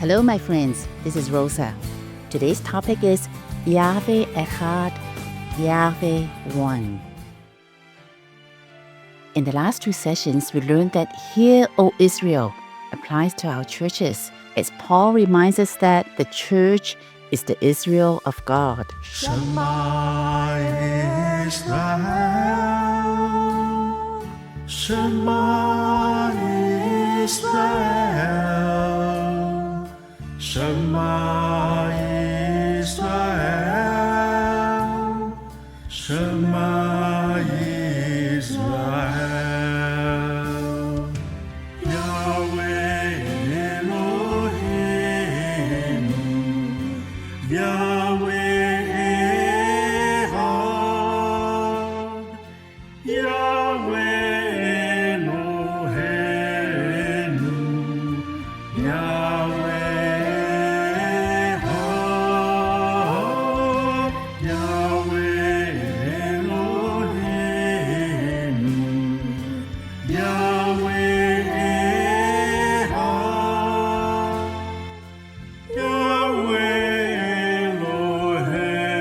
Hello, my friends. This is Rosa. Today's topic is YHWH Echad, YHWH One. In the last two sessions, we learned that "Hear, O Israel" applies to our churches, as Paul reminds us that the church is the Israel of God. Shema Israel, Shema Israel, Shema Israel, Shema Israel. Yahweh Eloheinu, Yahweh Echad, Yahweh Eloheinu, Yahweh Echad, Yahweh Eloheinu, Yahweh Echad, Yahweh Eloheinu,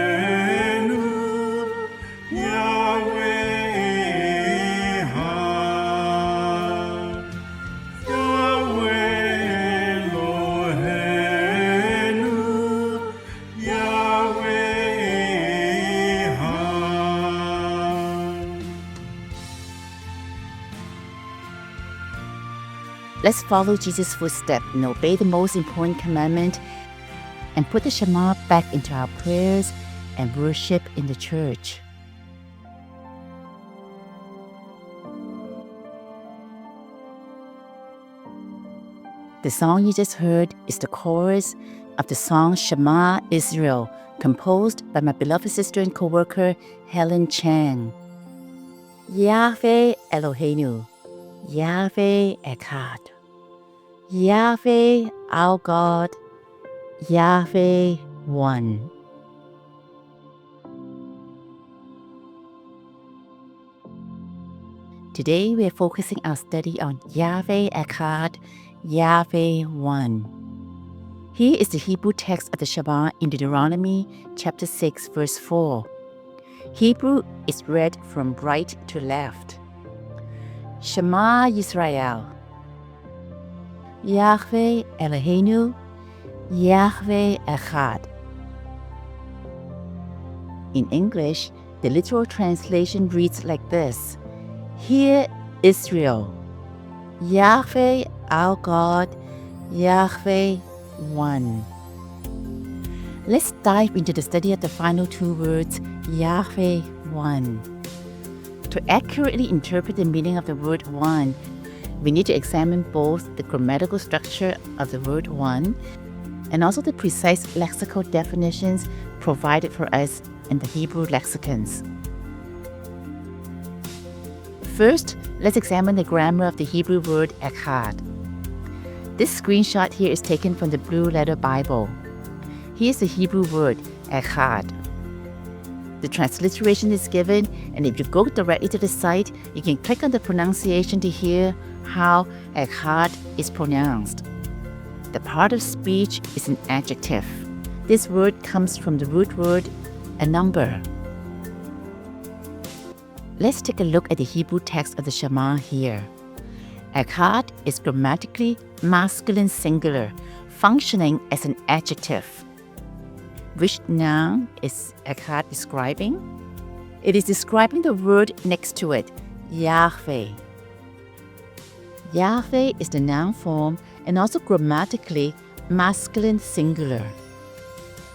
Yahweh Echad, Yahweh Eloheinu, Yahweh Echad. Let's follow Jesus' footsteps and obey the most important commandment and put the Shema back into our prayers and worship in the church. The song you just heard is the chorus of the song Shema Israel, composed by my beloved sister and co-worker Helen Chang. Yahweh Eloheinu, Yahweh Echad, Yahweh our God, YHWH One. Today we are focusing our study on YHWH Echad, YHWH One. Here is the Hebrew text of the Shema in Deuteronomy chapter 6 verse 4. Hebrew is read from right to left. Shema Yisrael, Yahweh Eloheinu, Yahweh Echad. In English, the literal translation reads like this: Hear, Israel, Yahweh our God, YHWH One. Let's dive into the study of the final two words, YHWH One. To accurately interpret the meaning of the word one, we need to examine both the grammatical structure of the word one and also the precise lexical definitions provided for us in the Hebrew lexicons. First, let's examine the grammar of the Hebrew word Echad. This screenshot here is taken from the Blue Letter Bible. Here's the Hebrew word Echad. The transliteration is given, and if you go directly to the site, you can click on the pronunciation to hear how Echad is pronounced. The part of speech is an adjective. This word comes from the root word a number. Let's take a look at the Hebrew text of the Shema here. Echad is grammatically masculine singular, functioning as an adjective. Which noun is Echad describing? It is describing the word next to it, Yahweh. Yahweh is the noun form and also grammatically masculine singular.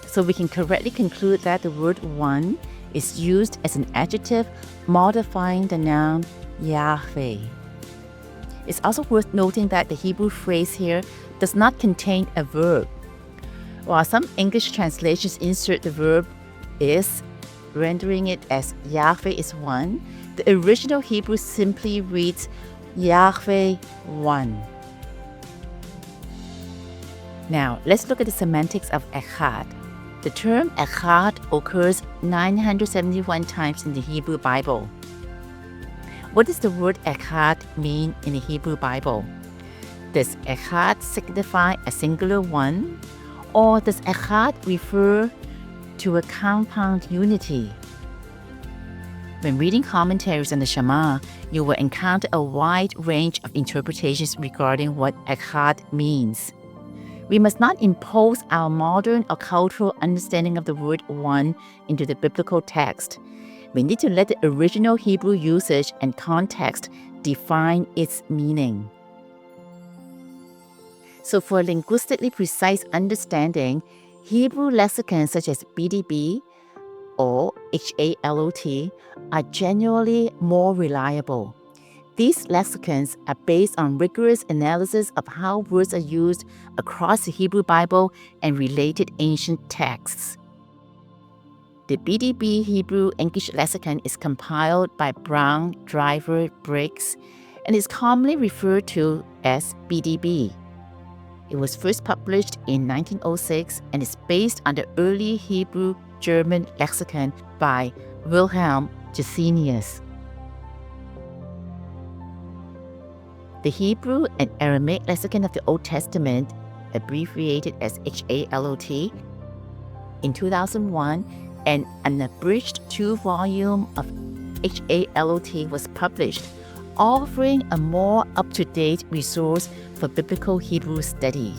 So we can correctly conclude that the word one is used as an adjective modifying the noun Yahweh. It's also worth noting that the Hebrew phrase here does not contain a verb. While some English translations insert the verb is, rendering it as Yahweh is one, the original Hebrew simply reads YHWH One. Now, let's look at the semantics of Echad. The term Echad occurs 971 times in the Hebrew Bible. What does the word Echad mean in the Hebrew Bible? Does Echad signify a singular one? Or does Echad refer to a compound unity? When reading commentaries on the Shema, you will encounter a wide range of interpretations regarding what Echad means. We must not impose our modern or cultural understanding of the word one into the biblical text. We need to let the original Hebrew usage and context define its meaning. So for linguistically precise understanding, Hebrew lexicons such as BDB or HALOT are generally more reliable. These lexicons are based on rigorous analysis of how words are used across the Hebrew Bible and related ancient texts. The BDB Hebrew English lexicon is compiled by Brown, Driver, Briggs, and is commonly referred to as BDB. It was first published in 1906 and is based on the early Hebrew German lexicon by Wilhelm Gesenius. The Hebrew and Aramaic lexicon of the Old Testament, abbreviated as HALOT, in 2001, and an abridged 2-volume of HALOT was published, offering a more up-to-date resource for biblical Hebrew study.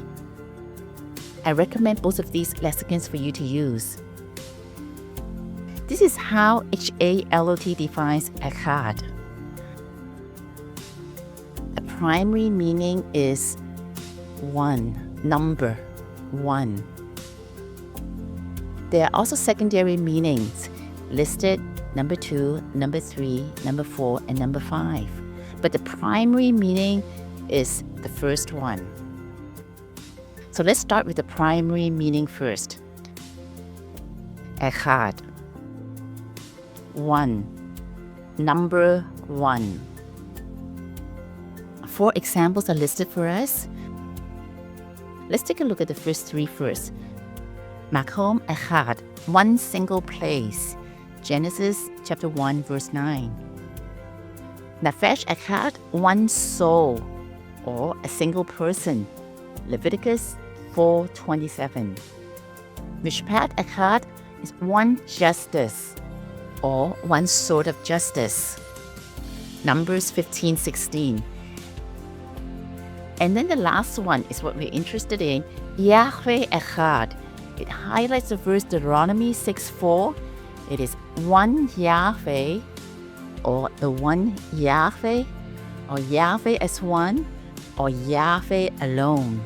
I recommend both of these lexicons for you to use. This is how HALOT defines Echad. A primary meaning is one, number, one. There are also secondary meanings listed: number 2, number 3, number 4, and number 5. But the primary meaning is the first one. So let's start with the primary meaning first. Echad. One. Number one. 4 examples are listed for us. Let's take a look at the first 3 first. Makom Echad, one single place. Genesis chapter 1 verse 9. Nefesh Echad, one soul, or a single person. Leviticus 4:27. Mishpat Echad is one justice, or one sort of justice. Numbers 15:16. And then the last one is what we're interested in, Yahweh Echad. It highlights the verse Deuteronomy 6:4. It is one Yahweh, or the one Yahweh, or Yahweh as one, or Yahweh alone.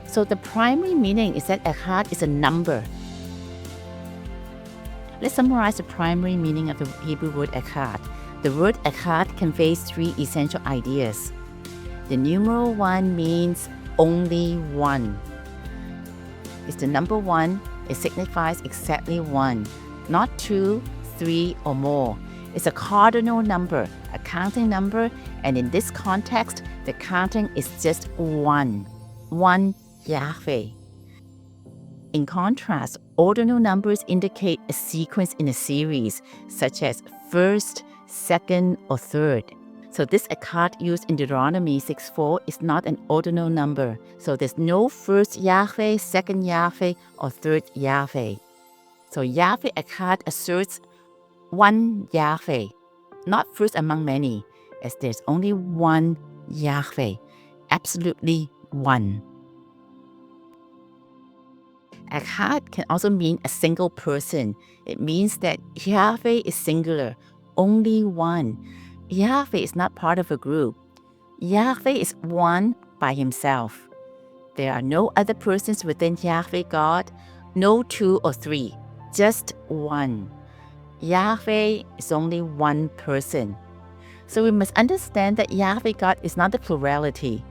So the primary meaning is that Echad is a number. Let's summarize the primary meaning of the Hebrew word Echad. The word Echad conveys 3 essential ideas. The numeral 1 means only one. It's the number 1. It signifies exactly 1, not 2, 3, or more. It's a cardinal number, a counting number, and in this context, the counting is just 1. One Yahweh. In contrast, ordinal numbers indicate a sequence in a series, such as first, second, or third. So this Echad used in Deuteronomy 6:4 is not an ordinal number. So there's no first Yahweh, second Yahweh, or third Yahweh. So Yahweh Echad asserts one Yahweh, not first among many, as there's only one Yahweh, absolutely one. Echad can also mean a single person. It means that Yahweh is singular, only one. Yahweh is not part of a group. Yahweh is one by himself. There are no other persons within Yahweh God, no 2 or 3, just one. Yahweh is only one person. So we must understand that Yahweh God is not a plurality.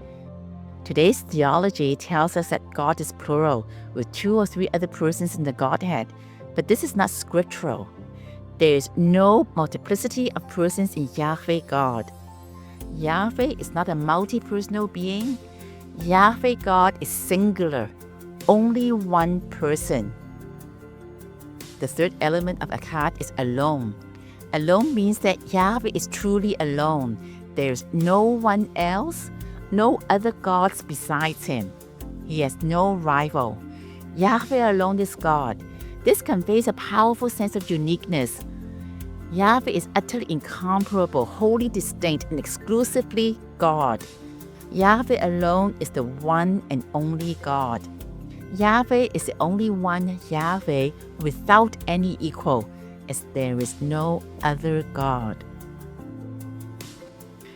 Today's theology tells us that God is plural, with 2 or 3 other persons in the Godhead, but this is not scriptural. There is no multiplicity of persons in Yahweh God. Yahweh is not a multi-personal being. Yahweh God is singular, only one person. The third element of Echad is alone. Alone means that Yahweh is truly alone. there's no one else, no other gods besides him. He has no rival. Yahweh alone is God. This conveys a powerful sense of uniqueness. Yahweh is utterly incomparable, wholly distinct, and exclusively God. Yahweh alone is the one and only God. Yahweh is the only one Yahweh without any equal, as there is no other God.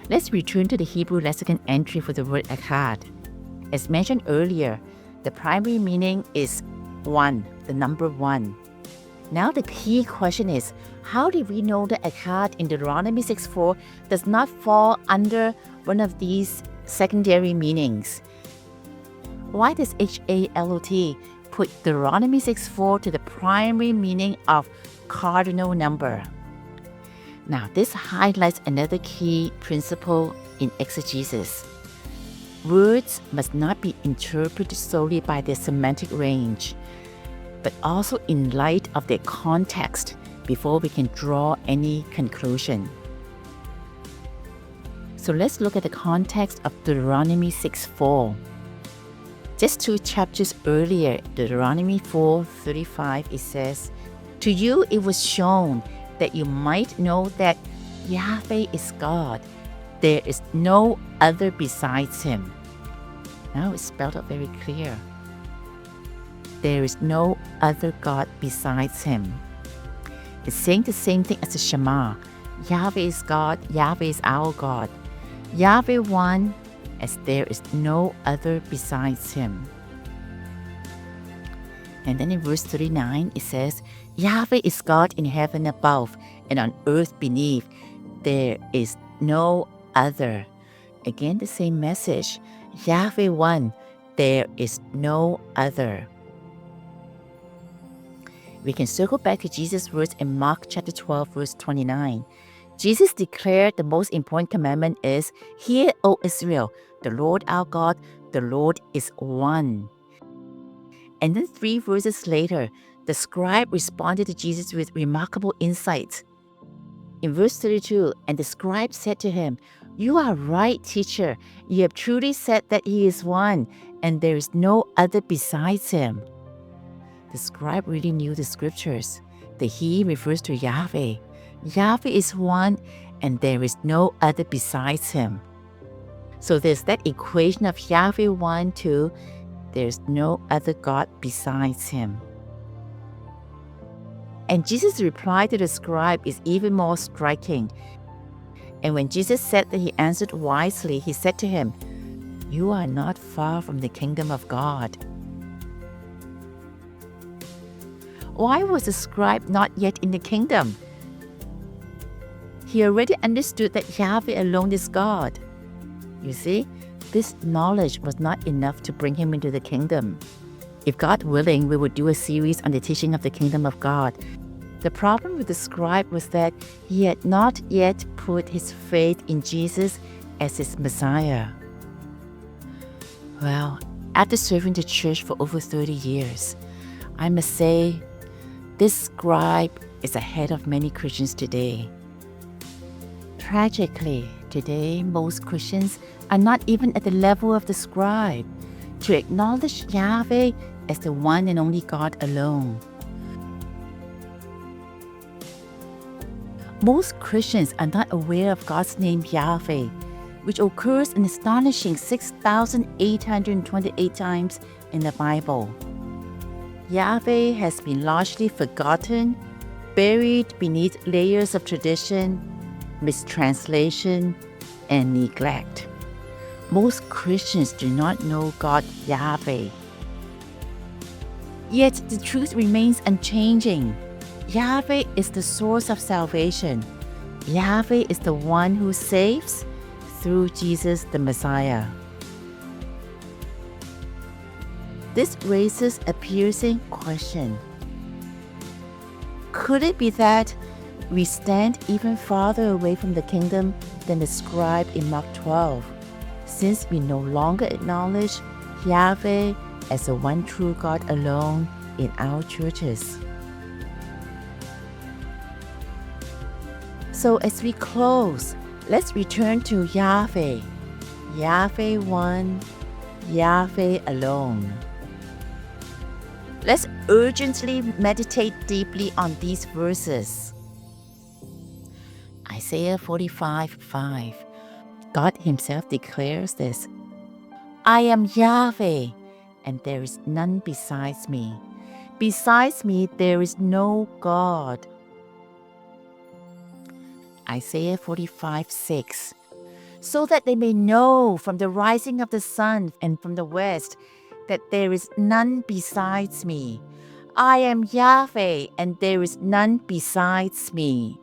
Let's return to the Hebrew lexicon entry for the word Echad. As mentioned earlier, the primary meaning is one, the number one. Now the key question is, how did we know that Echad in Deuteronomy 6:4 does not fall under one of these secondary meanings? Why does HALOT put Deuteronomy 6:4 to the primary meaning of cardinal number? Now this highlights another key principle in exegesis. Words must not be interpreted solely by their semantic range, but also in light of their context before we can draw any conclusion. So let's look at the context of Deuteronomy 6:4. Just 2 chapters earlier, Deuteronomy 4:35, it says, "To you it was shown that you might know that Yahweh is God. There is no other besides him." Now it's spelled out very clear. There is no other God besides him. It's saying the same thing as the Shema. Yahweh is God, Yahweh is our God. Yahweh One, as there is no other besides him. And then in verse 39, it says, "Yahweh is God in heaven above and on earth beneath. There is no other." Again, the same message. Yahweh One, there is no other. We can circle back to Jesus' words in Mark chapter 12, verse 29. Jesus declared the most important commandment is, "Hear, O Israel, the Lord our God, the Lord is one." And then 3 verses later, the scribe responded to Jesus with remarkable insight. In verse 32, "And the scribe said to him, 'You are right, teacher. You have truly said that he is one, and there is no other besides him.'" The scribe really knew the scriptures. The he refers to Yahweh. Yahweh is one, and there is no other besides him. So there's that equation of Yahweh one to there's no other God besides him. And Jesus' reply to the scribe is even more striking. And when Jesus said that he answered wisely, he said to him, "You are not far from the kingdom of God." Why was the scribe not yet in the kingdom? He already understood that Yahweh alone is God. You see, this knowledge was not enough to bring him into the kingdom. If God willing, we would do a series on the teaching of the kingdom of God. The problem with the scribe was that he had not yet put his faith in Jesus as his Messiah. Well, after serving the church for over 30 years, I must say, this scribe is ahead of many Christians today. Tragically, today most Christians are not even at the level of the scribe to acknowledge Yahweh as the one and only God alone. Most Christians are not aware of God's name Yahweh, which occurs an astonishing 6,828 times in the Bible. Yahweh has been largely forgotten, buried beneath layers of tradition, mistranslation, and neglect. Most Christians do not know God Yahweh. Yet the truth remains unchanging. Yahweh is the source of salvation. Yahweh is the one who saves through Jesus the Messiah. This raises a piercing question. Could it be that we stand even farther away from the kingdom than the scribe in Mark 12, since we no longer acknowledge Yahweh as the one true God alone in our churches? So as we close, Let's return to Yahweh. YHWH One, YHWH Alone. Let's urgently meditate deeply on these verses. Isaiah 45:5. God Himself declares this: I am Yahweh, and there is none besides me. Besides me, there is no God. Isaiah 45:6. So that they may know from the rising of the sun and from the west that there is none besides me. I am Yahweh, and there is none besides me.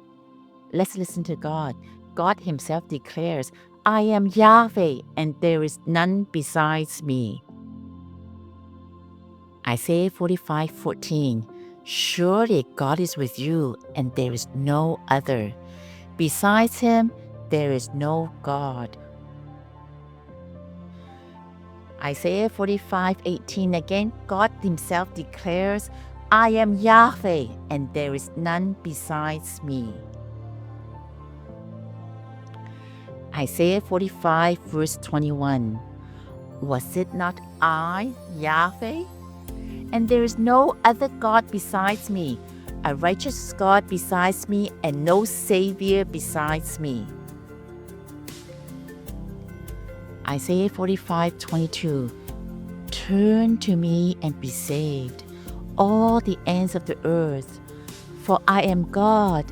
Let's listen to God. God Himself declares, I am Yahweh, and there is none besides me. Isaiah 45:14. Surely God is with you, and there is no other. Besides Him, there is no God. Isaiah 45:18 again, God Himself declares, I am Yahweh, and there is none besides me. Isaiah 45 verse 21. Was it not I, Yahweh? And there is no other God besides me, a righteous God besides me, and no Savior besides me. Isaiah 45:22. Turn to me and be saved, all the ends of the earth, for I am God,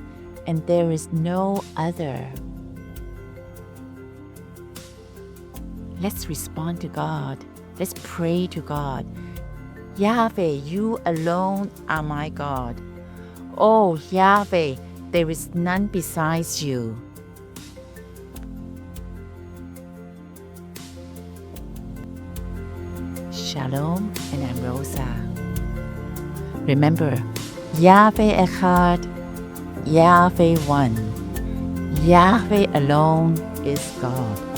and there is no other. Let's respond to God. Let's pray to God. Yahweh, you alone are my God. Oh, Yahweh, there is none besides you. Shalom, and I'm Rosa. Remember, YHWH Echad, YHWH One. Yahweh alone is God.